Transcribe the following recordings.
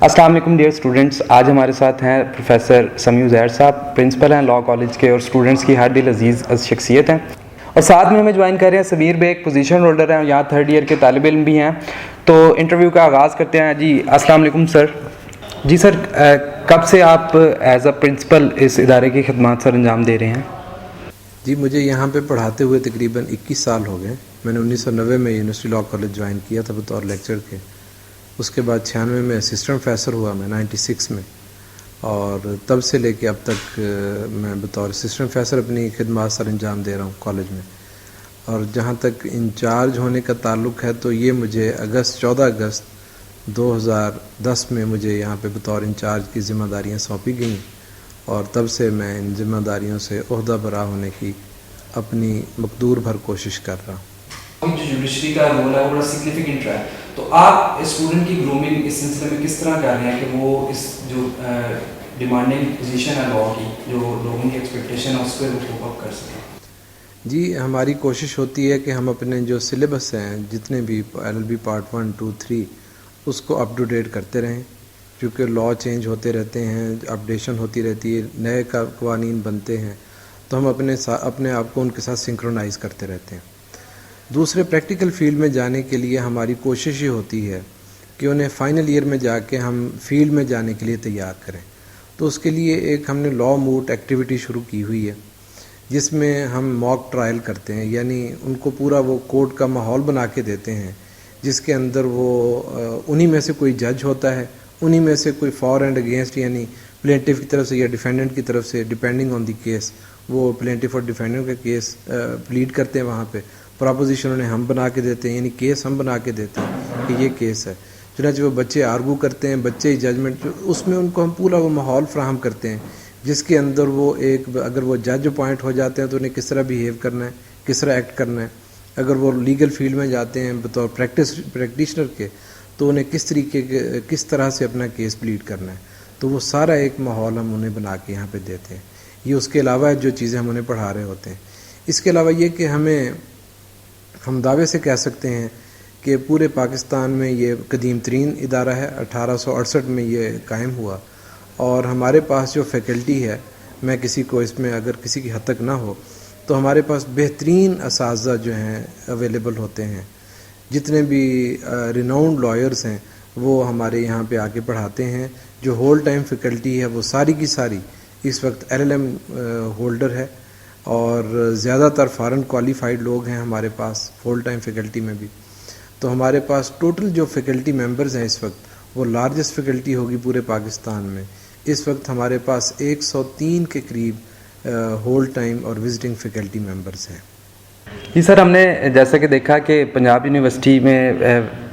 السلام علیکم dear students, آج ہمارے ساتھ ہیں پروفیسر سمیع عزیر صاحب، پرنسپل ہیں لاء کالج کے اور اسٹوڈنٹس کی ہر دل عزیز شخصیت ہیں. اور ساتھ میں ہمیں جوائن کر رہے ہیں سمیر بیگ، پوزیشن ہولڈر ہیں، یہاں 3rd ایئر کے طالب علم بھی ہیں. تو انٹرویو کا آغاز کرتے ہیں. جی السلام علیکم سر. جی سر، کب سے آپ ایز اے پرنسپل اس ادارے کی خدمات سر انجام دے رہے ہیں؟ جی مجھے یہاں پہ پڑھاتے ہوئے تقریباً 21 سال ہو گئے. میں نے 1990 میں یونیورسٹی لاء کالج جوائن کیا تھا بطور لیکچر کے. اس کے بعد 96 میں اسسٹنٹ پروفیسر ہوا میں 96 میں، اور تب سے لے کے اب تک میں بطور اسسٹنٹ پروفیسر اپنی خدمات سر انجام دے رہا ہوں کالج میں. اور جہاں تک انچارج ہونے کا تعلق ہے تو یہ مجھے 14 اگست 2010 میں مجھے یہاں پہ بطور انچارج کی ذمہ داریاں سونپی گئیں، اور تب سے میں ان ذمہ داریوں سے عہدہ برا ہونے کی اپنی مقدور بھر کوشش کر رہا ہوں. جو یونیورسٹی کا رول ہے وہ بڑا سگنیفیکنٹ رہا ہے، تو آپ اسٹوڈنٹ کی گرومنگ اس سلسلے میں کس طرح کر رہے ہیں کہ وہ اس جو ڈیمانڈنگ پوزیشن ہے لاء کی، جو لوگوں کی ایکسپیکٹیشن ہے اس پہ وہ کوپ اپ کر سکیں؟ جی ہماری کوشش ہوتی ہے کہ ہم اپنے جو سلیبس ہیں جتنے بھی LLB پارٹ 1 2 3 اس کو اپ ٹو ڈیٹ کرتے رہیں، کیونکہ لاء چینج ہوتے رہتے ہیں، اپڈیشن ہوتی رہتی ہے، نئے قوانین بنتے ہیں، تو ہم اپنے آپ کو ان کے ساتھ سنکرونائز کرتے رہتے ہیں. دوسرے پریکٹیکل فیلڈ میں جانے کے لیے ہماری کوشش یہ ہوتی ہے کہ انہیں فائنل ایئر میں جا کے ہم فیلڈ میں جانے کے لیے تیار کریں. تو اس کے لیے ایک ہم نے لاء موٹ ایکٹیویٹی شروع کی ہوئی ہے، جس میں ہم موک ٹرائل کرتے ہیں، یعنی ان کو پورا وہ کورٹ کا ماحول بنا کے دیتے ہیں، جس کے اندر وہ انہی میں سے کوئی جج ہوتا ہے، انہی میں سے کوئی فار اینڈ اگینسٹ، یعنی پلینٹف کی طرف سے یا ڈیفینڈنٹ کی طرف سے ڈیپینڈنگ آن دی کیس، وہ پلینٹف اور ڈیفینڈنٹ کا کیس پلیڈ کرتے ہیں. وہاں پہ پراپوزیشن انہیں ہم بنا کے دیتے ہیں، یعنی کیس ہم بنا کے دیتے ہیں کہ یہ کیس ہے. چنانچہ وہ بچے آرگو کرتے ہیں، بچے ججمنٹ، اس میں ان کو ہم پورا وہ ماحول فراہم کرتے ہیں جس کے اندر وہ اگر وہ جج اپوائنٹ ہو جاتے ہیں تو انہیں کس طرح بیہیو کرنا ہے، کس طرح ایکٹ کرنا ہے. اگر وہ لیگل فیلڈ میں جاتے ہیں بطور پریکٹیشنر کے تو انہیں کس طرح سے اپنا کیس پلیڈ کرنا ہے. تو وہ سارا ایک ماحول ہم انہیں بنا کے یہاں پہ دیتے ہیں. یہ اس کے علاوہ جو چیزیں ہم انہیں پڑھا رہے ہوتے ہیں. اس کے علاوہ یہ کہ ہم دعوے سے کہہ سکتے ہیں کہ پورے پاکستان میں یہ قدیم ترین ادارہ ہے. 1868 میں یہ قائم ہوا، اور ہمارے پاس جو فیکلٹی ہے، میں کسی کو اس میں اگر کسی کی حد تک نہ ہو تو ہمارے پاس بہترین اساتذہ جو ہیں اویلیبل ہوتے ہیں. جتنے بھی ریناؤنڈ لائرز ہیں وہ ہمارے یہاں پہ آ کے پڑھاتے ہیں. جو ہول ٹائم فیکلٹی ہے وہ ساری کی ساری اس وقت LLM ہولڈر ہے، اور زیادہ تر فارن کوالیفائڈ لوگ ہیں ہمارے پاس فل ٹائم فیکلٹی میں بھی. تو ہمارے پاس ٹوٹل جو فیکلٹی ممبرز ہیں اس وقت وہ لارجسٹ فیکلٹی ہوگی پورے پاکستان میں. اس وقت ہمارے پاس 103 کے قریب ہول ٹائم اور وزٹنگ فیکلٹی ممبرز ہیں. جی سر، ہم نے جیسا کہ دیکھا کہ پنجاب یونیورسٹی میں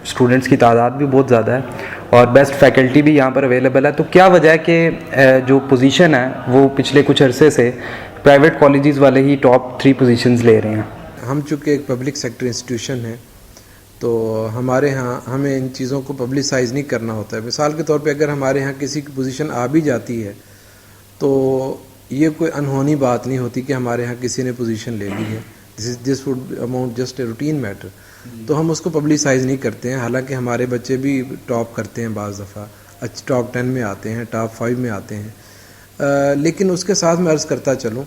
اسٹوڈنٹس کی تعداد بھی بہت زیادہ ہے اور بیسٹ فیکلٹی بھی یہاں پر اویلیبل ہے. تو کیا وجہ ہے کہ جو پوزیشن ہے وہ پچھلے کچھ عرصے سے پرائیویٹ کالجز والے ہی ٹاپ 3 پوزیشنز لے رہے ہیں؟ ہم چونکہ ایک پبلک سیکٹر انسٹیٹیوشن ہے تو ہمارے ہاں ہمیں ان چیزوں کو پبلسائز نہیں کرنا ہوتا ہے. مثال کے طور پہ اگر ہمارے ہاں کسی کی پوزیشن آ بھی جاتی ہے تو یہ کوئی انہونی بات نہیں ہوتی کہ ہمارے ہاں کسی نے پوزیشن لے لی ہے. This with amount just a routine matter. تو ہم اس کو پبلسائز نہیں کرتے ہیں، حالانکہ ہمارے بچے بھی ٹاپ کرتے ہیں، بعض دفعہ ٹاپ 10 میں آتے ہیں، ٹاپ 5 میں آتے ہیں. لیکن اس کے ساتھ میں عرض کرتا چلوں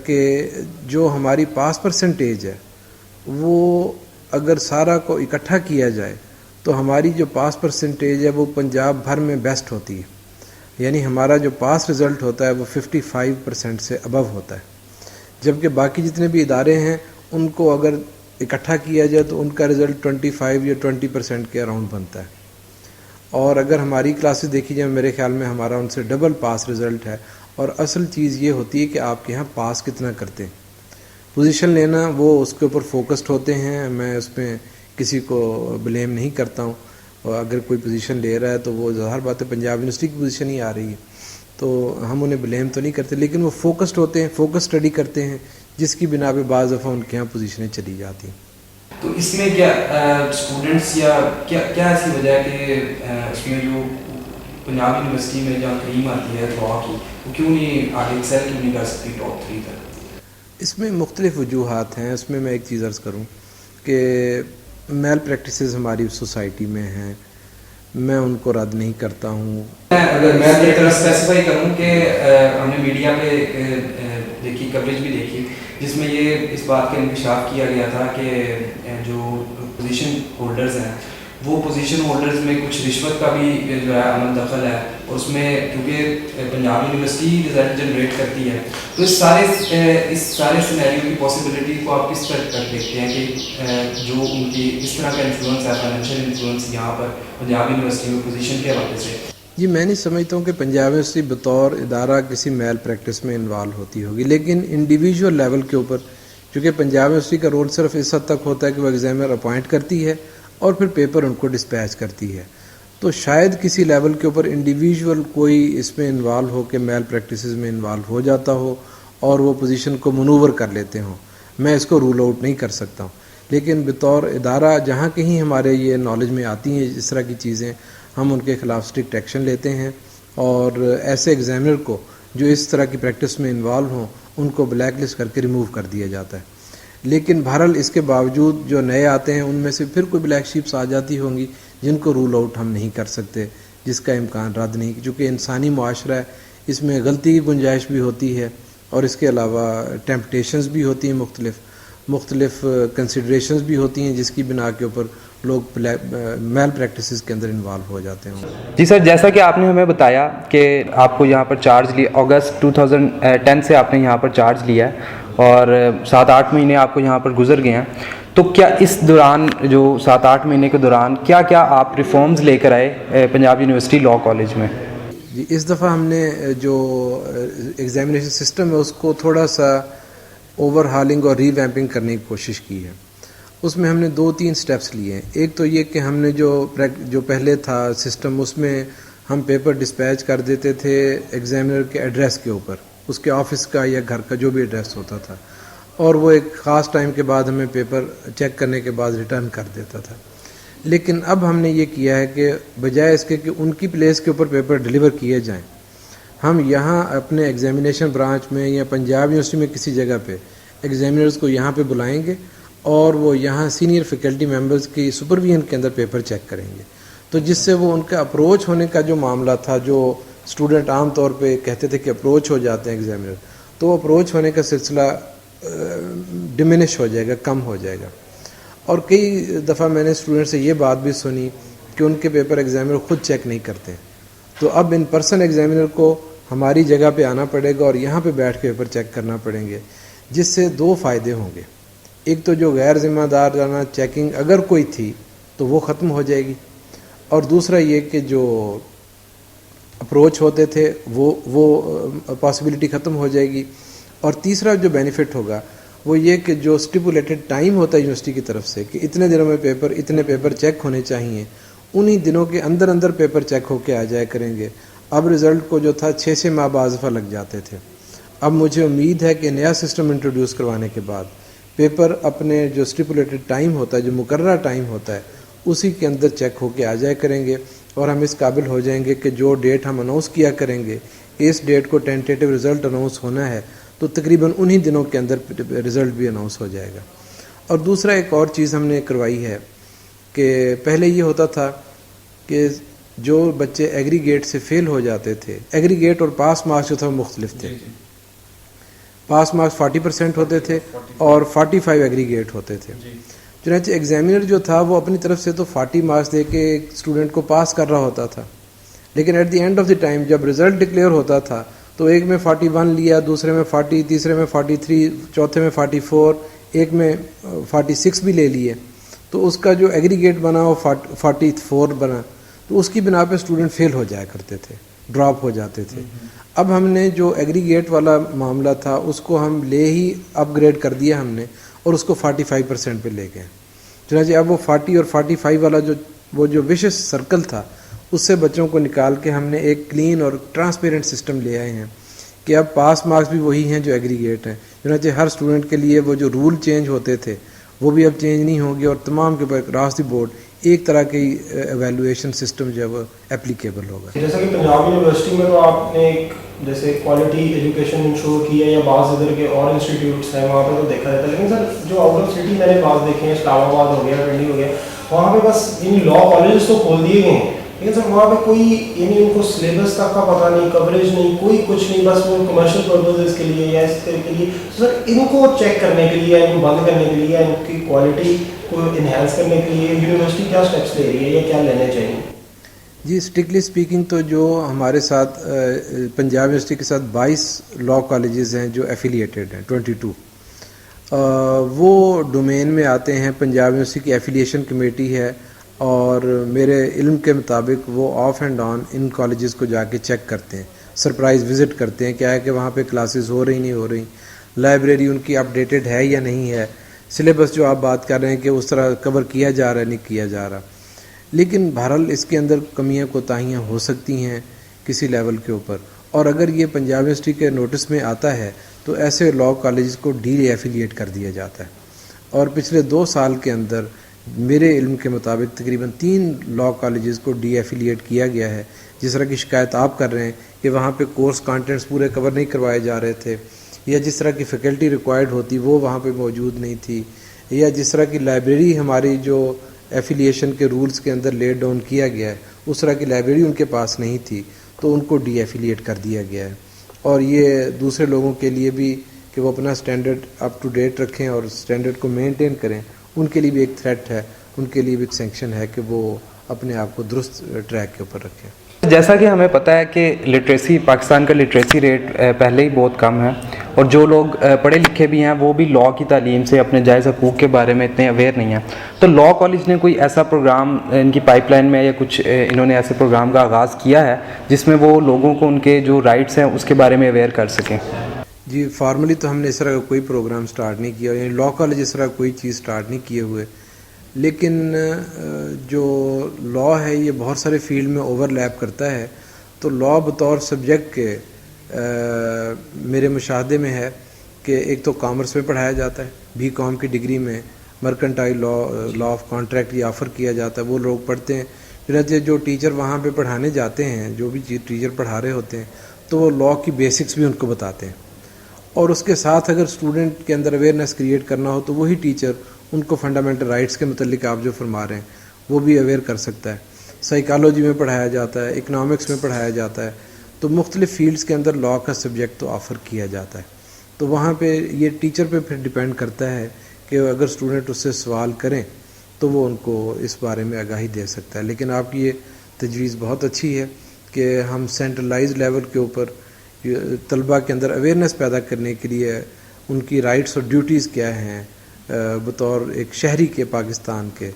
کہ جو ہماری پاس پرسنٹیج ہے وہ اگر سارا کو اکٹھا کیا جائے تو ہماری جو پاس پرسنٹیج ہے وہ پنجاب بھر میں بیسٹ ہوتی ہے. یعنی ہمارا جو پاس رزلٹ ہوتا ہے وہ 55% سے ابو ہوتا ہے، جبکہ باقی جتنے بھی ادارے ہیں ان کو اگر اکٹھا کیا جائے تو ان کا رزلٹ 25 یا 20% کے اراؤنڈ بنتا ہے. اور اگر ہماری کلاسز دیکھی جائے میرے خیال میں ہمارا ان سے ڈبل پاس رزلٹ ہے. اور اصل چیز یہ ہوتی ہے کہ آپ کے یہاں پاس کتنا کرتے ہیں. پوزیشن لینا وہ اس کے اوپر فوکسڈ ہوتے ہیں، میں اس میں کسی کو بلیم نہیں کرتا ہوں. اور اگر کوئی پوزیشن لے رہا ہے تو وہ ظاہر بات ہے پنجاب یونیورسٹی کی پوزیشن ہی آ رہی ہے، تو ہم انہیں بلیم تو نہیں کرتے، لیکن وہ فوکسڈ ہوتے ہیں، فوکس اسٹڈی کرتے ہیں، جس کی بنا پہ بعض دفعہ ان کے یہاں پوزیشنیں چلی جاتی ہیں. تو اس میں کیا اسٹوڈنٹس یا کیا ایسی وجہ ہے کہ اس میں جو پنجاب یونیورسٹی میں جہاں کریم آتی ہے لاء کی، وہ کیوں نہیں آگے ایکسل کیوں نہیں کر سکتی ٹاپ 3 تک؟ اس میں مختلف وجوہات ہیں. اس میں ایک چیز عرض کروں کہ میل پریکٹسز ہماری سوسائٹی میں ہیں. میں ان کو رد نہیں کرتا ہوں. اگر میں ایک طرح اسپیسیفائی کروں کہ ہم نے میڈیا پہ دیکھی کوریج بھی دیکھی جس میں یہ اس بات کا انکشاف کیا گیا تھا کہ جو پوزیشن ہولڈرز ہیں وہ پوزیشن ہولڈرز میں کچھ رشوت کا بھی جو ہے عمل دخل ہے, اور اس میں کیونکہ پنجاب یونیورسٹی رزلٹ جنریٹ کرتی ہے, تو اس سارے سینیریو کی پاسبلٹی کو آپ کس طرح تک دیکھتے ہیں کہ جو ان کی اس طرح کا انفلوئنس ہے, فائنینشیل انفلوئنس یہاں پر پنجاب یونیورسٹی میں پوزیشن کے حوالے سے؟ جی میں نہیں سمجھتا ہوں کہ پنجاب یونیورسٹی بطور ادارہ کسی میل پریکٹس میں انوالو ہوتی ہوگی, لیکن انڈیویجول لیول کے اوپر چونکہ پنجاب یونیورسٹی کا رول صرف اس حد تک ہوتا ہے کہ وہ ایگزامنر اپوائنٹ کرتی ہے اور پھر پیپر ان کو ڈسپیچ کرتی ہے, تو شاید کسی لیول کے اوپر انڈیویجول کوئی اس میں انوالو ہو کے میل پریکٹسز میں انوالو ہو جاتا ہو اور وہ پوزیشن کو منور کر لیتے ہوں. میں اس کو رول آؤٹ نہیں کر سکتا ہوں, لیکن بطور ادارہ جہاں کہیں ہمارے یہ نالج میں آتی ہیں اس طرح کی چیزیں, ہم ان کے خلاف اسٹرکٹ ایکشن لیتے ہیں, اور ایسے ایگزامنر کو جو اس طرح کی پریکٹس میں انوالو ہوں ان کو بلیک لسٹ کر کے ریموو کر دیا جاتا ہے. لیکن بہرحال اس کے باوجود جو نئے آتے ہیں ان میں سے پھر کوئی بلیک شیپس آ جاتی ہوں گی جن کو رول آؤٹ ہم نہیں کر سکتے, جس کا امکان رد نہیں, چونکہ انسانی معاشرہ ہے, اس میں غلطی کی گنجائش بھی ہوتی ہے, اور اس کے علاوہ ٹیمپٹیشنز بھی ہوتی ہیں, مختلف کنسیڈریشنز بھی ہوتی ہیں جس کی بنا کے اوپر لوگ میل پریکٹسز کے اندر انوالو ہو جاتے ہیں. جی سر, جیسا کہ آپ نے ہمیں بتایا کہ آپ کو یہاں پر چارج لیا, اگست 2010 سے آپ نے یہاں پر چارج لیا ہے اور 7-8 مہینے آپ کو یہاں پر گزر گئے ہیں, تو کیا اس دوران جو 7-8 مہینے کے دوران کیا آپ ریفارمز لے کر آئے پنجاب یونیورسٹی لاء کالج میں؟ جی اس دفعہ ہم نے جو ایگزامینیشن سسٹم ہے اس کو تھوڑا سا اوور ہالنگ اور ری ویمپنگ کرنے کی کوشش کی ہے. اس میں ہم نے 2-3 سٹیپس لیے ہیں. ایک تو یہ کہ ہم نے جو پہلے تھا سسٹم اس میں ہم پیپر ڈسپیچ کر دیتے تھے ایگزامنر کے ایڈریس کے اوپر, اس کے آفس کا یا گھر کا جو بھی ایڈریس ہوتا تھا, اور وہ ایک خاص ٹائم کے بعد ہمیں پیپر چیک کرنے کے بعد ریٹرن کر دیتا تھا. لیکن اب ہم نے یہ کیا ہے کہ بجائے اس کے کہ ان کی پلیس کے اوپر پیپر ڈیلیور کیے جائیں, ہم یہاں اپنے ایگزامینیشن برانچ میں یا پنجاب یونیورسٹی میں کسی جگہ پہ ایگزامنرز کو یہاں پہ بلائیں گے اور وہ یہاں سینئر فیکلٹی ممبرز کی سپرویژن کے اندر پیپر چیک کریں گے, تو جس سے وہ ان کا اپروچ ہونے کا جو معاملہ تھا, جو اسٹوڈنٹ عام طور پہ کہتے تھے کہ اپروچ ہو جاتے ہیں ایگزامنر, تو وہ اپروچ ہونے کا سلسلہ ڈمینش ہو جائے گا, کم ہو جائے گا. اور کئی دفعہ میں نے اسٹوڈنٹ سے یہ بات بھی سنی کہ ان کے پیپر ایگزامنر خود چیک نہیں کرتے, تو اب ان پرسن ایگزامنر کو ہماری جگہ پہ آنا پڑے گا اور یہاں پہ بیٹھ کے پیپر چیک کرنا پڑیں گے, جس سے 2 فائدے ہوں گے. ایک تو جو غیر ذمہ دارانہ چیکنگ اگر کوئی تھی تو وہ ختم ہو جائے گی, اور دوسرا یہ کہ جو اپروچ ہوتے تھے وہ پاسبلٹی ختم ہو جائے گی. اور تیسرا جو بینیفٹ ہوگا وہ یہ کہ جو اسٹیپولیٹڈ ٹائم ہوتا ہے یونیورسٹی کی طرف سے کہ اتنے دنوں میں اتنے پیپر چیک ہونے چاہیے, انہی دنوں کے اندر پیپر چیک ہو کے آ جایا کریں گے. اب رزلٹ کو جو تھا 6 ماہ بعض دفعہ لگ جاتے تھے. اب مجھے امید ہے کہ نیا سسٹم انٹروڈیوس کروانے کے بعد پیپر اپنے جو اسٹیپولیٹڈ ٹائم ہوتا ہے, جو مقررہ ٹائم ہوتا ہے, اسی کے اندر چیک ہو کے آ جایا کریں گے, اور ہم اس قابل ہو جائیں گے کہ جو ڈیٹ ہم اناؤنس کیا کریں گے, اس ڈیٹ کو ٹینٹیٹیو رزلٹ اناؤنس ہونا ہے تو تقریباً انہی دنوں کے اندر رزلٹ بھی اناؤنس ہو جائے گا. اور دوسرا ایک اور چیز ہم نے کروائی ہے کہ پہلے یہ ہوتا تھا کہ جو بچے ایگریگیٹ سے فیل ہو جاتے تھے, ایگریگیٹ اور پاس مارکس جو تھا وہ مختلف تھے. پاس مارکس 40% ہوتے تھے اور 45 ایگریگیٹ ہوتے تھے. چنانچہ ایگزامینر جو تھا وہ اپنی طرف سے تو 40 مارکس دے کے ایک اسٹوڈنٹ کو پاس کر رہا ہوتا تھا, لیکن at the end of the time جب رزلٹ ڈکلیئر ہوتا تھا تو ایک میں 41 لیا, دوسرے میں 40, تیسرے میں 43, چوتھے میں 44, ایک میں 46 بھی لے لیے, تو اس کا جو ایگریگیٹ بنا وہ 44 بنا, تو اس کی بنا پہ اسٹوڈنٹ فیل ہو جایا کرتے تھے, ڈراپ ہو جاتے تھے. اب ہم نے جو ایگریگیٹ والا معاملہ تھا اس کو ہم لے ہی اپ گریڈ کر دیا ہم نے, اور اس کو 45% پہ لے گئے. چنانچہ اب وہ 40 اور 45 والا جو وشس سرکل تھا اس سے بچوں کو نکال کے ہم نے ایک کلین اور ٹرانسپیرنٹ سسٹم لے آئے ہیں کہ اب پاس مارکس بھی وہی ہیں جو ایگریگیٹ ہیں. چنانچہ ہر اسٹوڈنٹ کے لیے وہ جو رول چینج ہوتے تھے وہ بھی اب چینج نہیں ہوں گے, اور تمام کے اوپر اکراس دی بورڈ ایک طرح کی ایویلویشن سسٹم جو ہے وہ اپلیکیبل ہوگا. جیسا کہ پنجاب یونیورسٹی میں تو آپ نے ایک جیسے کوالٹی ایجوکیشن انشور کی ہے, یا بعض ادھر کے اور انسٹیٹیوٹس ہیں وہاں پہ تو دیکھا جاتا ہے, لیکن سر جو آؤٹ آف سٹی میں نے بعض دیکھے ہیں, اسلام آباد ہو گیا, پنڈی ہو گیا, وہاں پہ بس ان لاء کالجز تو کھول دیے گئے ہیں لیکن سر وہاں پہ کوئی یعنی ان کو سلیبس تک کا پتہ نہیں, کوریج نہیں, کوئی کچھ نہیں, بس وہ کمرشل پرپزز کے لیے یا اس طرح کے لیے. سر ان کو چیک کرنے کے لیے, ان کو بند کرنے کے لیے, ان کی کوالٹی کو انہینس کرنے کے لیے یونیورسٹی کیا اسٹیپس لے رہی ہے یا کیا لینے چاہیے؟ جی اسٹرکٹلی اسپیکنگ تو جو ہمارے ساتھ پنجاب یونیورسٹی کے ساتھ 22 لاء کالجز ہیں جو ایفیلیٹڈ ہیں, 22 وہ ڈومین میں آتے ہیں. پنجاب یونیورسٹی کی ایفیلیشن کمیٹی ہے اور میرے علم کے مطابق وہ of and on in colleges کو جا کے چیک کرتے ہیں, سرپرائز وزٹ کرتے ہیں, کیا ہے کہ وہاں پہ کلاسز ہو رہی نہیں ہو رہی, لائبریری ان کی اپڈیٹڈ ہے یا نہیں ہے, سلیبس جو آپ بات کر رہے ہیں کہ اس طرح کور کیا جا رہا ہے نہیں کیا جا رہا. لیکن بہرحال اس کے اندر کمیاں کوتاہیاں ہو سکتی ہیں کسی لیول کے اوپر, اور اگر یہ پنجاب یونیورسٹی کے نوٹس میں آتا ہے تو ایسے لاء کالجز کو ڈی ایفیلیٹ کر دیا جاتا ہے. اور پچھلے 2 سال کے اندر میرے علم کے مطابق تقریباً 3 لاء کالجز کو ڈی ایفیلیٹ کیا گیا ہے. جس طرح کی شکایت آپ کر رہے ہیں کہ وہاں پہ کورس کانٹینٹس پورے کور نہیں کروائے جا رہے تھے, یا جس طرح کی فیکلٹی ریکوائرڈ ہوتی وہ وہاں پہ موجود نہیں تھی, یا جس طرح کی لائبریری ہماری جو ایفیلیشن کے رولز کے اندر لیڈ ڈاؤن کیا گیا ہے اس طرح کی لائبریری ان کے پاس نہیں تھی, تو ان کو ڈی ایفیلیٹ کر دیا گیا ہے. اور یہ دوسرے لوگوں کے لیے بھی کہ وہ اپنا سٹینڈرڈ اپ ٹو ڈیٹ رکھیں اور سٹینڈرڈ کو مینٹین کریں, ان کے لیے بھی ایک تھریٹ ہے, ان کے لیے بھی ایک سینکشن ہے کہ وہ اپنے آپ کو درست ٹریک کے اوپر رکھیں. جیسا کہ ہمیں پتہ ہے کہ لٹریسی, پاکستان کا لٹریسی ریٹ پہلے ہی بہت کم ہے, اور جو لوگ پڑھے لکھے بھی ہیں وہ بھی لاء کی تعلیم سے اپنے جائز حقوق کے بارے میں اتنے اویئر نہیں ہیں. تو لاء کالج نے کوئی ایسا پروگرام ان کی پائپ لائن میں یا کچھ انہوں نے ایسے پروگرام کا آغاز کیا ہے جس میں وہ لوگوں کو ان کے جو رائٹس ہیں اس کے بارے میں اویئر کر سکیں؟ جی فارملی تو ہم نے اس طرح کا کوئی پروگرام سٹارٹ نہیں کیا, یعنی لاء کالج اس طرح کوئی چیز سٹارٹ نہیں کیے ہوئے. لیکن جو لاء ہے یہ بہت سارے فیلڈ میں اوور لیپ کرتا ہے. تو لاء بطور سبجیکٹ کے میرے مشاہدے میں ہے کہ ایک تو کامرس میں پڑھایا جاتا ہے, بی کام کی ڈگری میں مرکنٹائل لاء آف کانٹریکٹ یہ آفر کیا جاتا ہے, وہ لوگ پڑھتے ہیں. چنانچہ جو ٹیچر وہاں پہ پڑھانے جاتے ہیں, جو بھی ٹیچر پڑھا رہے ہوتے ہیں, تو وہ لاء کی بیسکس بھی ان کو بتاتے ہیں. اور اس کے ساتھ اگر اسٹوڈنٹ کے اندر اویئرنیس کریٹ کرنا ہو تو وہی ٹیچر ان کو فنڈامنٹل رائٹس کے متعلق آپ جو فرما رہے ہیں وہ بھی اویئر کر سکتا ہے. سائیکالوجی میں پڑھایا جاتا ہے, اکنامکس میں پڑھایا جاتا ہے, تو مختلف فیلڈز کے اندر لاء کا سبجیکٹ تو آفر کیا جاتا ہے. تو وہاں پہ یہ ٹیچر پہ پھر ڈیپینڈ کرتا ہے کہ اگر اسٹوڈنٹ اس سے سوال کریں تو وہ ان کو اس بارے میں آگاہی دے سکتا ہے. لیکن آپ کی یہ تجویز بہت اچھی ہے کہ ہم سینٹرلائز لیول کے اوپر طلباء کے اندر اویئرنیس پیدا کرنے کے لیے ان کی رائٹس اور ڈیوٹیز کیا ہیں بطور ایک شہری کے پاکستان کے,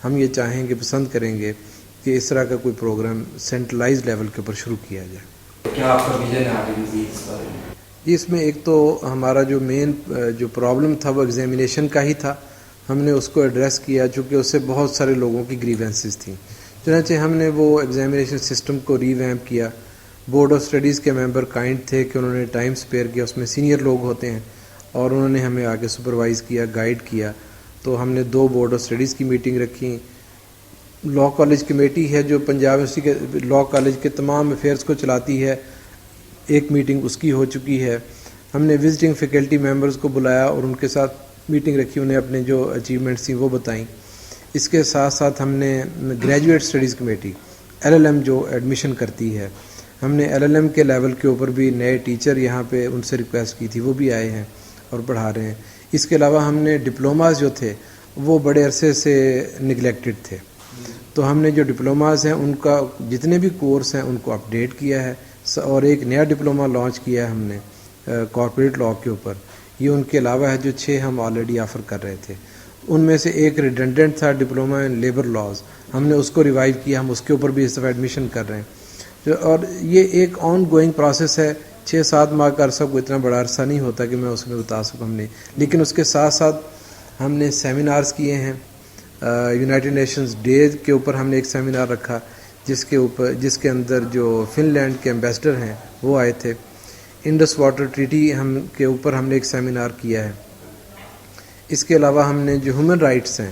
ہم یہ چاہیں گے, پسند کریں گے کہ اس طرح کا کوئی پروگرام سینٹرلائز لیول کے اوپر شروع کیا جائے. کیا آپ کا ویژن ہے آگے مزید اس بارے میں؟ جی اس میں ایک تو ہمارا جو مین جو پرابلم تھا وہ ایگزامینیشن کا ہی تھا, ہم نے اس کو ایڈریس کیا چونکہ اس سے بہت سارے لوگوں کی گریونسز تھیں. چنانچہ ہم نے وہ ایگزامینیشن سسٹم کو ری ویمپ کیا. بورڈ آف اسٹڈیز کے ممبر کائنڈ تھے کہ انہوں نے ٹائم اسپیئر کیا, اس میں سینئر لوگ ہوتے ہیں, اور انہوں نے ہمیں آگے سپروائز کیا, گائیڈ کیا. تو ہم نے 2 بورڈ آف اسٹڈیز کی میٹنگ رکھی. لاء کالج کمیٹی ہے جو پنجاب یونیورسٹی کے لاء کالج کے تمام افیئرس کو چلاتی ہے, ایک میٹنگ اس کی ہو چکی ہے. ہم نے وزٹنگ فیکلٹی ممبرز کو بلایا اور ان کے ساتھ میٹنگ رکھی, انہیں اپنے جو اچیومنٹس تھیں وہ بتائیں. اس کے ساتھ ساتھ ہم نے گریجویٹ اسٹڈیز کمیٹی LLM جو ایڈمیشن کرتی ہے, ہم نے LLM کے لیول کے اوپر بھی نئے ٹیچر یہاں پہ ان سے ریکویسٹ کی تھی, وہ بھی آئے ہیں اور پڑھا رہے ہیں. اس کے علاوہ ہم نے ڈپلوماز جو تھے وہ بڑے عرصے سے نگلیکٹڈ تھے, تو ہم نے جو ڈپلوماز ہیں ان کا جتنے بھی کورس ہیں ان کو اپڈیٹ کیا ہے, اور ایک نیا ڈپلومہ لانچ کیا ہے ہم نے کارپوریٹ لاء کے اوپر. یہ ان کے علاوہ ہے جو 6 ہم آلریڈی آفر کر رہے تھے. ان میں سے ایک ریڈنڈنٹ تھا ڈپلومہ ان لیبر لاز, ہم نے اس کو ریوائیو کیا, ہم اس کے اوپر بھی اس دفعہ ایڈمیشن کر رہے ہیں. اور یہ ایک آن گوئنگ پروسیس ہے, 6-7 ماہ کا عرصہ کوئی اتنا بڑا عرصہ نہیں ہوتا کہ میں اس میں بتا سکوں ہم نے. لیکن اس کے ساتھ ساتھ ہم نے سیمینارز کیے ہیں. یونائٹڈ نیشنز ڈے کے اوپر ہم نے ایک سیمینار رکھا جس کے اندر جو فن لینڈ کے ایمبیسڈر ہیں وہ آئے تھے. انڈس واٹر ٹریٹی کے اوپر ہم نے ایک سیمینار کیا ہے. اس کے علاوہ ہم نے جو ہیومن رائٹس ہیں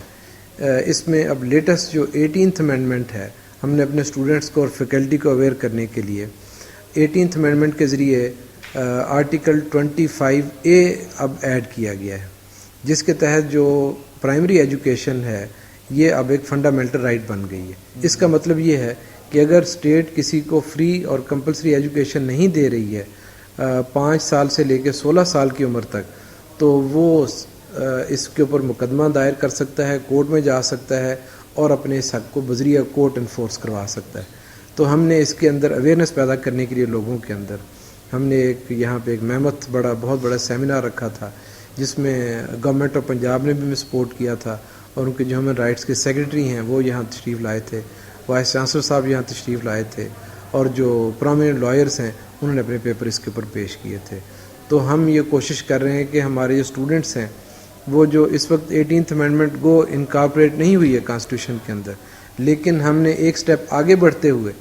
اس میں اب لیٹسٹ جو 18th امینڈمنٹ ہے, ہم نے اپنے اسٹوڈنٹس کو اور فیکلٹی کو اویئر کرنے کے لیے 18th امینڈمنٹ کے ذریعے آرٹیکل 25A اب ایڈ کیا گیا ہے, جس کے تحت جو پرائمری ایجوکیشن ہے یہ اب ایک فنڈامنٹل رائٹ بن گئی ہے. اس کا مطلب یہ ہے کہ اگر اسٹیٹ کسی کو فری اور کمپلسری ایجوکیشن نہیں دے رہی ہے 5 سال سے لے کے 16 سال کی عمر تک، تو وہ اس کے اوپر مقدمہ دائر کر سکتا ہے، کورٹ میں جا سکتا ہے اور اپنے اس حق کو بذریعہ کورٹ انفورس کروا سکتا ہے. تو ہم نے اس کے اندر اویئرنیس پیدا کرنے کے لیے لوگوں کے اندر ہم نے یہاں پہ ایک بہت بڑا سیمینار رکھا تھا، جس میں گورنمنٹ آف پنجاب نے بھی ہمیں سپورٹ کیا تھا، اور ان کے جو ہیومن رائٹس کے سیکریٹری ہیں وہ یہاں تشریف لائے تھے، وائس چانسلر صاحب یہاں تشریف لائے تھے، اور جو پرومیننٹ لائرز ہیں انہوں نے اپنے پیپر اس کے اوپر پیش کیے تھے. تو ہم یہ کوشش کر رہے ہیں کہ ہمارے جو اسٹوڈنٹس ہیں وہ جو اس وقت 18th امینڈمنٹ گو انکارپوریٹ نہیں ہوئی ہے کانسٹیٹیوشن کے اندر، لیکن ہم نے ایک سٹیپ آگے بڑھتے ہوئے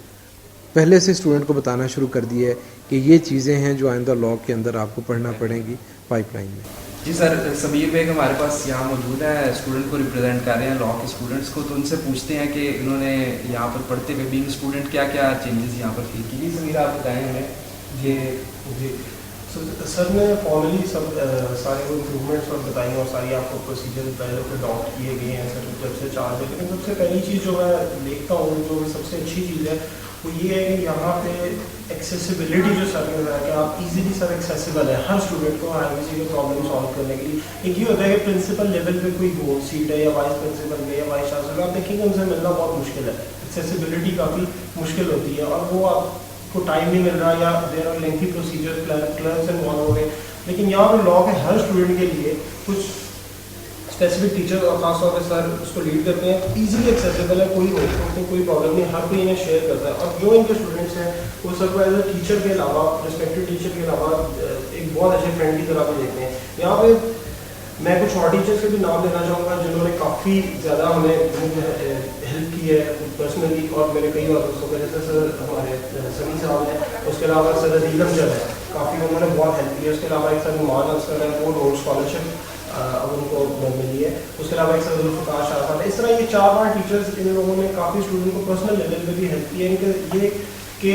پہلے سے اسٹوڈنٹ کو بتانا شروع کر دیا ہے کہ یہ چیزیں ہیں جو آئندہ لاء کے اندر آپ کو پڑھنا پڑیں گی پائپ لائن میں. جی سر، سمیر بیگ ہمارے پاس یہاں موجود ہے، اسٹوڈنٹ کو ریپرزینٹ کر رہے ہیں لاء کے اسٹوڈنٹس کو، تو ان سے پوچھتے ہیں کہ انہوں نے یہاں پر پڑھتے ہوئے بینگ اسٹوڈنٹ کیا کیا چینجز یہاں پر فیل کی. جی سمیر، آپ بتائیں ہمیں. جی سر نے فارملی سارے وہ امپرومنٹس اور بتائی ہیں، اور ساری آپ کو پروسیجر پہلے پہ اڈاپٹ کیے گئے ہیں سر جب سے چارج ہے. لیکن سب سے پہلی چیز جو میں دیکھتا ہوں جو سب سے اچھی چیز ہے وہ یہ ہے کہ یہاں پہ ایکسیسیبلٹی جو سر نے بتایا کہ آپ ایزیلی سر ایکسیسیبل ہے ہر اسٹوڈنٹ کو، ہر کسی کا پرابلم سالو کرنے کے لیے. ایک یہ ہوتا ہے کہ پرنسپل لیول پہ کوئی ہو سیٹ ہے یا وائس پرنسپل ہے یا وائس چانسلر، آپ دیکھیں گے ان سے ملنا بہت مشکل ہے، ایکسیسیبلٹی کافی مشکل ہوتی ہے، اور وہ آپ کو ٹائم نہیں مل رہا یا there are lengthy procedure clerks involve ہو گئے. لیکن یہاں پہ لاء کے ہر اسٹوڈنٹ کے لیے کچھ اسپیسیفک ٹیچر اور خاص طور پہ سر اس کو لیڈ کرتے ہیں، ایزیلی ایکسیسیبل ہے، کوئی کوئی پرابلم نہیں، ہر کوئی انہیں شیئر کرتا ہے. اور جو ان کے اسٹوڈنٹس ہیں وہ سر کو ایز اے ٹیچر کے علاوہ، ریسپیکٹیو ٹیچر کے علاوہ ایک بہت اچھے فرینڈ کی طرح بھی دیکھتے ہیں. یہاں پہ میں کچھ اور ٹیچرس کے بھی نام لینا چاہوں گا جنہوں نے کافی زیادہ ہمیں ہیلپ کی ہے پرسنلی، اور میرے کئی اور دوستوں کو، جیسے سر ہمارے سمی صاحب ہیں، اس کے علاوہ سر عدیلم جب ہے، کافی انہوں نے بہت ہیلپ کی ہے. اس کے علاوہ ایک سر نعمان اصغر ہے، وہ روڈ اسکالرشپ اب ان کو ملی ہے. اس کے علاوہ ایک سر ذوالفقار شاہ صاحب ہے. اس طرح یہ 4-5 ٹیچرس ان لوگوں نے کافی اسٹوڈنٹ کو پرسنل لیول پہ بھی ہیلپ کی ہے. ان کے یہ کہ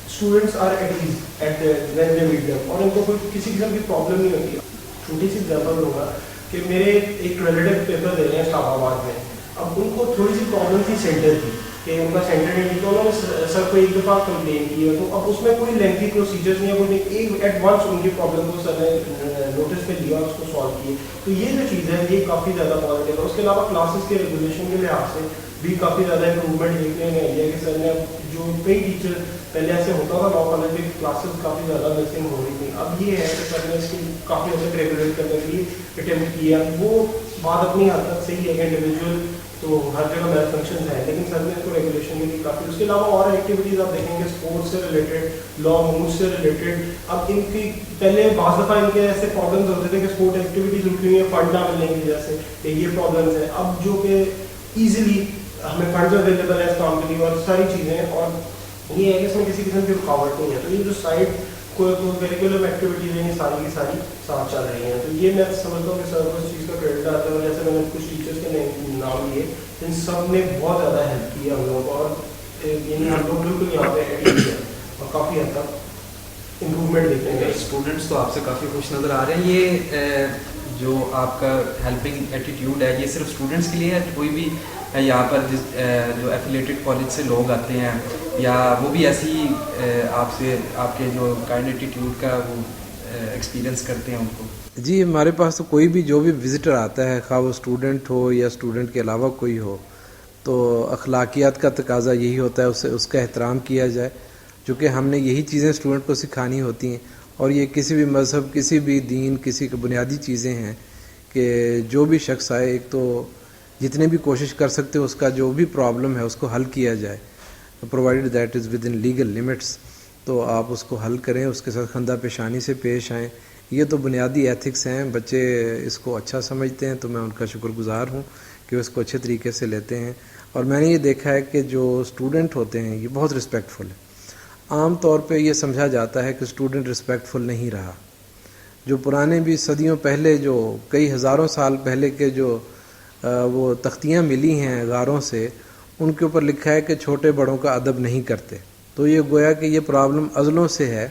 students are at ease at when they meet them, اور ان کو کوئی کسی قسم کی پرابلم نہیں ہوتی. چھوٹی سی ایگزامپل دوں گا کہ میرے ایک ریلیٹیو پیپر دے رہے ہیں اسلام آباد میں. اب ان کو تھوڑی سی پرابلم تھی سینٹر کی، کہ ان کا سینٹر نہیں تھا، انہوں نے سر کو ایک دفعہ کمپلین کی ہے. تو اب اس میں کوئی لینتھی پروسیجرز نہیں ہے، کوئی ایک ایٹ ونس ان کی پرابلم کو سر نے نوٹس پہ لیا اور اس کو سالو کی. تو یہ جو چیز ہے یہ کافی زیادہ پازیٹیو ہے. اس کے علاوہ کلاسز کے ریگولیشن کے لحاظ سے بھی کافی زیادہ امپروومنٹ دیکھنے میں آئی ہے کہ سر نے جو کئی ٹیچر پہلے ایسے ہوتا تھا لاء کالج میں کلاسز کافی زیادہ مسنگ ہو رہی تھیں، اب یہ ہے کہ سر نے اس کی کافی حد تک ریگولیٹ کرنے کے لیے اٹیمپٹ کیا. وہ بات اپنی حد تک صحیح ہے کہ انڈیویجول تو ہر جگہ میل فنکشنز ہیں، لیکن سر نے اس کو ریگولیشن کے لیے کافی. اس کے علاوہ اور ایکٹیویٹیز آپ دیکھیں گے اسپورٹس سے ریلیٹڈ، لاء مووز سے ریلیٹڈ. اب ان کی پہلے بعض دفعہ ان کے ایسے پرابلمز ہوتے تھے کہ اسپورٹ ایکٹیویٹیز رکی ہوئی ہیں فنڈ نہ ملنے کی وجہ سے، کہ یہ پرابلمز ہیں. اب جو کہ ایزیلی ہمیں فنڈز اویلیبل ہے اس کام کے لیے اور ساری چیزیں، اور یہ ہے کہ اس میں کسی قسم کی رکاوٹ نہیں ہے. تو یہ جو سائڈ کریکولم ایکٹیویٹیز ہیں یہ ساری کی ساری ساتھ چل رہی ہیں. تو یہ میں سمجھتا ہوں کہ سر کو اس چیز کا کریڈٹ آتا ہے. اور جیسے میں نے کچھ ٹیچرس کے نام لیے، ان سب نے بہت زیادہ ہیلپ کی ہم لوگوں کو، اور یعنی ہم لوگ بالکل یہاں پہ ایڈیٹ ہیں اور کافی حد تک امپروومنٹ دیکھتے ہیں. اسٹوڈنٹس تو آپ سے کافی خوش نظر آ رہے ہیں. یہ جو آپ کا ہیلپنگ ایٹیٹیوڈ ہے یہ صرف اسٹوڈنٹس کے لیے ہے؟ کوئی بھی یہاں پر جو ایفیلیٹڈ کالج سے لوگ آتے ہیں یا وہ بھی ایسی آپ سے آپ کے جو کائنڈ ایٹیٹیوڈ کا وہ ایکسپیرینس کرتے ہیں ان کو؟ جی ہمارے پاس تو کوئی بھی جو بھی وزٹر آتا ہے، خواہ وہ اسٹوڈنٹ ہو یا اسٹوڈنٹ کے علاوہ کوئی ہو، تو اخلاقیات کا تقاضا یہی ہوتا ہے اس کا احترام کیا جائے، چونکہ ہم نے یہی چیزیں اسٹوڈنٹ کو سکھانی ہوتی ہیں. اور یہ کسی بھی مذہب، کسی بھی دین، کسی کی بنیادی چیزیں ہیں کہ جو بھی شخص آئے ایک تو جتنے بھی کوشش کر سکتے اس کا جو بھی پرابلم ہے اس کو حل کیا جائے، provided that is with in legal limits. تو آپ اس کو حل کریں، اس کے ساتھ خندہ پیشانی سے پیش آئیں. یہ تو بنیادی ایتھکس ہیں. بچے اس کو اچھا سمجھتے ہیں تو میں ان کا شکر گزار ہوں کہ اس کو اچھے طریقے سے لیتے ہیں. اور میں نے یہ دیکھا ہے کہ جو اسٹوڈنٹ ہوتے ہیں یہ بہت رسپیکٹفل ہے. عام طور پہ یہ سمجھا جاتا ہے کہ اسٹوڈنٹ رسپیکٹفل نہیں رہا. جو پرانے بھی صدیوں پہلے، جو کئی ہزاروں سال پہلے کے جو وہ تختیاں ملی ہیں غاروں سے، ان کے اوپر لکھا ہے کہ چھوٹے بڑوں کا ادب نہیں کرتے. تو یہ گویا کہ یہ پرابلم ازلوں سے ہے.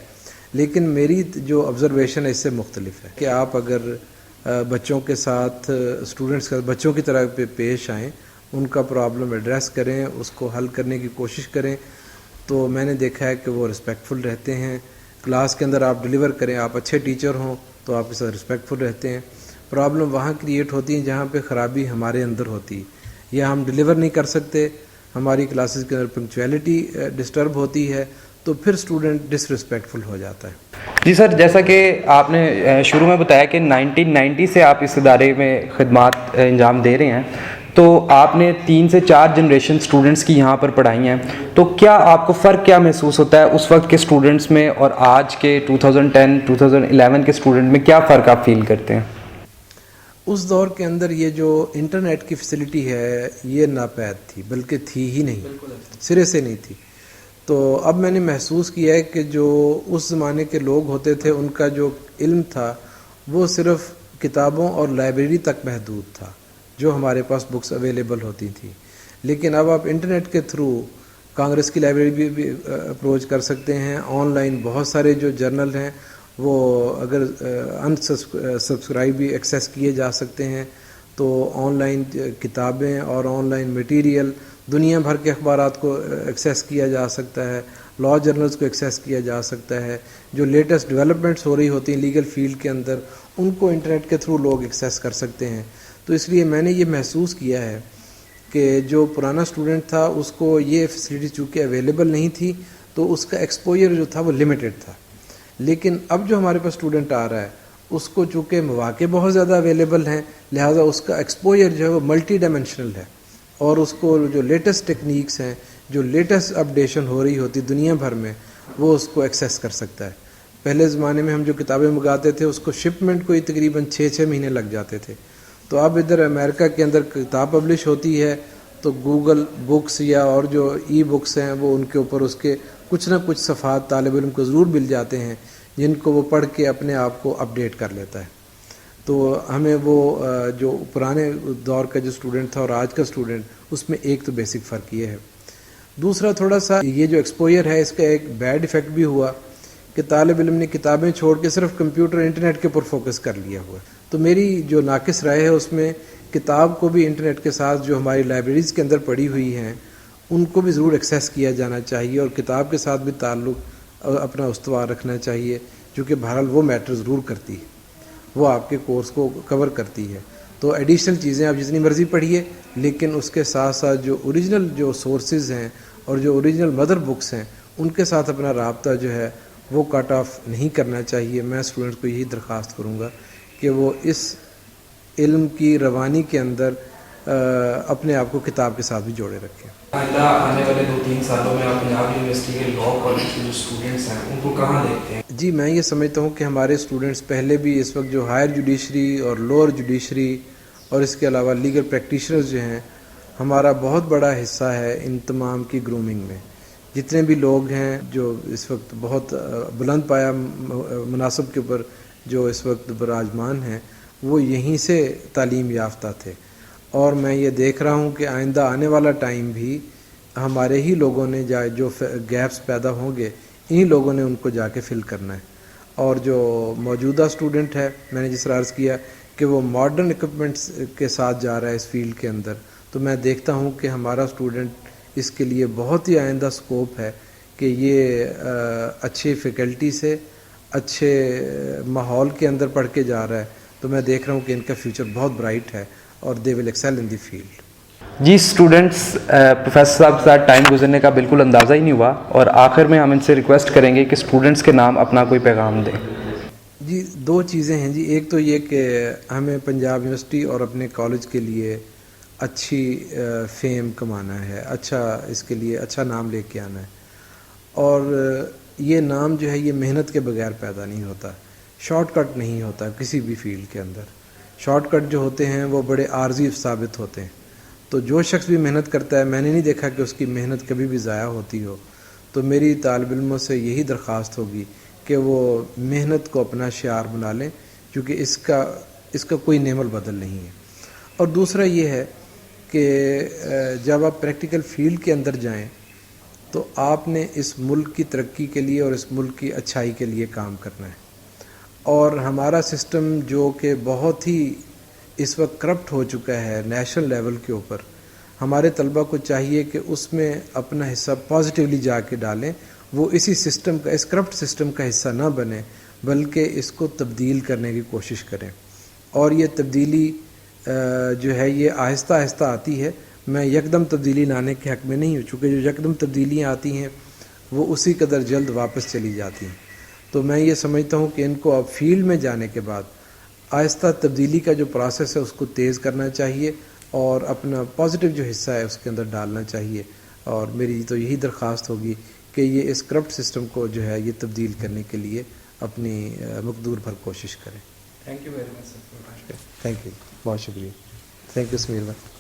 لیکن میری جو آبزرویشن ہے اس سے مختلف ہے کہ آپ اگر بچوں کے ساتھ، اسٹوڈنٹس کا بچوں کی طرح پیش آئیں، ان کا پرابلم ایڈریس کریں, اس کو حل کرنے کی کوشش کریں, تو میں نے دیکھا ہے کہ وہ رسپیکٹفل رہتے ہیں. کلاس کے اندر آپ ڈیلیور کریں, آپ اچھے ٹیچر ہوں تو آپ کے ساتھ رسپیکٹفل رہتے ہیں. پرابلم وہاں کریٹ ہوتی ہیں جہاں پہ خرابی ہمارے اندر ہوتی ہے, یا ہم ڈیلیور نہیں کر سکتے, ہماری کلاسز کے اندر پنکچویلٹی ڈسٹرب ہوتی ہے, تو پھر اسٹوڈنٹ ڈس رسپیکٹفل ہو جاتا ہے. جی سر, جیسا کہ آپ نے شروع میں بتایا کہ 1990 سے آپ اس ادارے میں خدمات انجام دے رہے ہیں, تو آپ نے 3 سے 4 جنریشن اسٹوڈنٹس کی یہاں پر پڑھائی ہیں, تو کیا آپ کو فرق کیا محسوس ہوتا ہے اس وقت کے اسٹوڈنٹس میں اور آج کے 2010 2011 کے اسٹوڈنٹ میں؟ کیا فرق آپ فیل کرتے ہیں؟ اس دور کے اندر یہ جو انٹرنیٹ کی فیسلٹی ہے یہ ناپید تھی, بلکہ تھی ہی نہیں, سرے سے نہیں تھی. تو اب میں نے محسوس کیا ہے کہ جو اس زمانے کے لوگ ہوتے تھے ان کا جو علم تھا وہ صرف کتابوں اور لائبریری تک محدود تھا جو ہمارے پاس بکس اویلیبل ہوتی تھیں. لیکن اب آپ انٹرنیٹ کے تھرو کانگریس کی لائبریری بھی اپروچ کر سکتے ہیں. آن لائن بہت سارے جو جرنل ہیں وہ اگر سبسکرائب بھی ایکسیس کیے جا سکتے ہیں, تو آن لائن کتابیں اور آن لائن مٹیریل دنیا بھر کے اخبارات کو ایکسیس کیا جا سکتا ہے, لا جرنلز کو ایکسیس کیا جا سکتا ہے. جو لیٹسٹ ڈیولپمنٹس ہو رہی ہوتی ہیں لیگل فیلڈ کے اندر ان کو انٹرنیٹ کے تھرو لوگ ایکسیس کر سکتے ہیں. تو اس لیے میں نے یہ محسوس کیا ہے کہ جو پرانا اسٹوڈنٹ تھا اس کو یہ فیسلٹی چونکہ اویلیبل نہیں تھی تو اس کا ایکسپوجر جو تھا وہ لمیٹڈ تھا. لیکن اب جو ہمارے پاس اسٹوڈنٹ آ رہا ہے اس کو چونکہ مواقع بہت زیادہ اویلیبل ہیں, لہٰذا اس کا ایکسپوجر جو ہے وہ ملٹی ڈائمینشنل ہے, اور اس کو جو لیٹسٹ ٹیکنیکس ہیں, جو لیٹسٹ اپڈیشن ہو رہی ہوتی دنیا بھر میں, وہ اس کو ایکسیس کر سکتا ہے. پہلے زمانے میں ہم جو کتابیں منگاتے تھے اس کو شپمنٹ کو ہی تقریباً 6 مہینے لگ جاتے تھے. تو اب ادھر امریکہ کے اندر کتاب پبلش ہوتی ہے تو گوگل بکس یا اور جو ای بکس ہیں وہ ان کے اوپر اس کے کچھ نہ کچھ صفحات طالب علم کو ضرور مل جاتے ہیں جن کو وہ پڑھ کے اپنے آپ کو اپڈیٹ کر لیتا ہے. تو ہمیں وہ جو پرانے دور کا جو اسٹوڈنٹ تھا اور آج کا اسٹوڈنٹ اس میں ایک تو بیسک فرق یہ ہے. دوسرا تھوڑا سا یہ جو ایکسپوجر ہے اس کا ایک بیڈ ایفیکٹ بھی ہوا کہ طالب علم نے کتابیں چھوڑ کے صرف کمپیوٹر انٹرنیٹ کے اوپر فوکس کر لیا ہوا. تو میری جو ناقص رائے ہے اس میں کتاب کو بھی انٹرنیٹ کے ساتھ جو ہماری لائبریریز کے اندر پڑھی ہوئی ہیں ان کو بھی ضرور ایکسیس کیا جانا چاہیے, اور کتاب کے ساتھ بھی تعلق اپنا استوار رکھنا چاہیے, کیونکہ بہرحال وہ میٹر ضرور کرتی ہے, وہ آپ کے کورس کو کور کرتی ہے. تو ایڈیشنل چیزیں آپ جتنی مرضی پڑھیے, لیکن اس کے ساتھ ساتھ جو اوریجنل جو سورسز ہیں اور جو اوریجنل مدر بکس ہیں ان کے ساتھ اپنا رابطہ جو ہے وہ کٹ آف نہیں کرنا چاہیے. میں اسٹوڈنٹ کو یہی درخواست کروں گا کہ وہ اس علم کی روانی کے اندر اپنے آپ کو کتاب کے ساتھ بھی جوڑے رکھیں. آئندہ آنے والے 2-3 سالوں میں آپ پنجاب یونیورسٹی کے لاء کالج کے جو اسٹوڈنٹس ہیں ان کو کہاں دیکھتے ہیں؟ جی میں یہ سمجھتا ہوں کہ ہمارے اسٹوڈنٹس پہلے بھی اس وقت جو ہائر جوڈیشری اور لوور جوڈیشری اور اس کے علاوہ لیگل پریکٹیشنرز جو ہیں ہمارا بہت بڑا حصہ ہے ان تمام کی گرومنگ میں. جتنے بھی لوگ ہیں جو اس وقت بہت بلند پایا مناصب کے اوپر جو اس وقت براجمان ہیں وہ یہیں سے تعلیم یافتہ تھے, اور میں یہ دیکھ رہا ہوں کہ آئندہ آنے والا ٹائم بھی ہمارے ہی لوگوں نے جو گیپس پیدا ہوں گے انہی لوگوں نے ان کو جا کے فل کرنا ہے. اور جو موجودہ اسٹوڈنٹ ہے میں نے جس طرح عرض کیا کہ وہ ماڈرن اکوپمنٹس کے ساتھ جا رہا ہے اس فیلڈ کے اندر, تو میں دیکھتا ہوں کہ ہمارا اسٹوڈنٹ اس کے لیے بہت ہی آئندہ اسکوپ ہے کہ یہ اچھی فیکلٹی سے اچھے ماحول کے اندر پڑھ کے جا رہا ہے. تو میں دیکھ رہا ہوں کہ ان کا فیوچر بہت برائٹ ہے اور دے ول ایکسیل ان دی فیلڈ. جی اسٹوڈنٹس پروفیسر صاحب کے ساتھ ٹائم گزرنے کا بالکل اندازہ ہی نہیں ہوا, اور آخر میں ہم ان سے ریکویسٹ کریں گے کہ اسٹوڈنٹس کے نام اپنا کوئی پیغام دیں. جی 2 چیزیں ہیں جی. ایک تو یہ کہ ہمیں پنجاب یونیورسٹی اور اپنے کالج کے لیے اچھی فیم کمانا ہے, اچھا اس کے لیے اچھا نام لے کے آنا ہے, اور یہ نام جو ہے یہ محنت کے بغیر پیدا نہیں ہوتا, شارٹ کٹ نہیں ہوتا کسی بھی فیلڈ کے اندر. شارٹ کٹ جو ہوتے ہیں وہ بڑے عارضی ثابت ہوتے ہیں. تو جو شخص بھی محنت کرتا ہے میں نے نہیں دیکھا کہ اس کی محنت کبھی بھی ضائع ہوتی ہو. تو میری طالب علموں سے یہی درخواست ہوگی کہ وہ محنت کو اپنا شعار بنا لیں, کیونکہ اس کا کوئی نعم البدل نہیں ہے. اور دوسرا یہ ہے کہ جب آپ پریکٹیکل فیلڈ کے اندر جائیں تو آپ نے اس ملک کی ترقی کے لیے اور اس ملک کی اچھائی کے لیے کام کرنا ہے. اور ہمارا سسٹم جو کہ بہت ہی اس وقت کرپٹ ہو چکا ہے نیشنل لیول کے اوپر, ہمارے طلبہ کو چاہیے کہ اس میں اپنا حصہ پازیٹیولی جا کے ڈالیں، وہ اسی سسٹم کا، اس کرپٹ سسٹم کا حصہ نہ بنے، بلکہ اس کو تبدیل کرنے کی کوشش کریں. اور یہ تبدیلی جو ہے یہ آہستہ آہستہ آتی ہے. میں یکدم تبدیلی لانے کے حق میں نہیں ہوں، چونکہ جو یکدم تبدیلیاں آتی ہیں وہ اسی قدر جلد واپس چلی جاتی ہیں. تو میں یہ سمجھتا ہوں کہ ان کو اب فیلڈ میں جانے کے بعد آہستہ تبدیلی کا جو پروسیس ہے اس کو تیز کرنا چاہیے اور اپنا پازیٹیو جو حصہ ہے اس کے اندر ڈالنا چاہیے. اور میری تو یہی درخواست ہوگی کہ یہ اس کرپٹ سسٹم کو جو ہے یہ تبدیل کرنے کے لیے اپنی مقدور بھر کوشش کریں. Thank you very much sir. Thank you, بہت شکریہ. تھینک یو سمیر بھائی.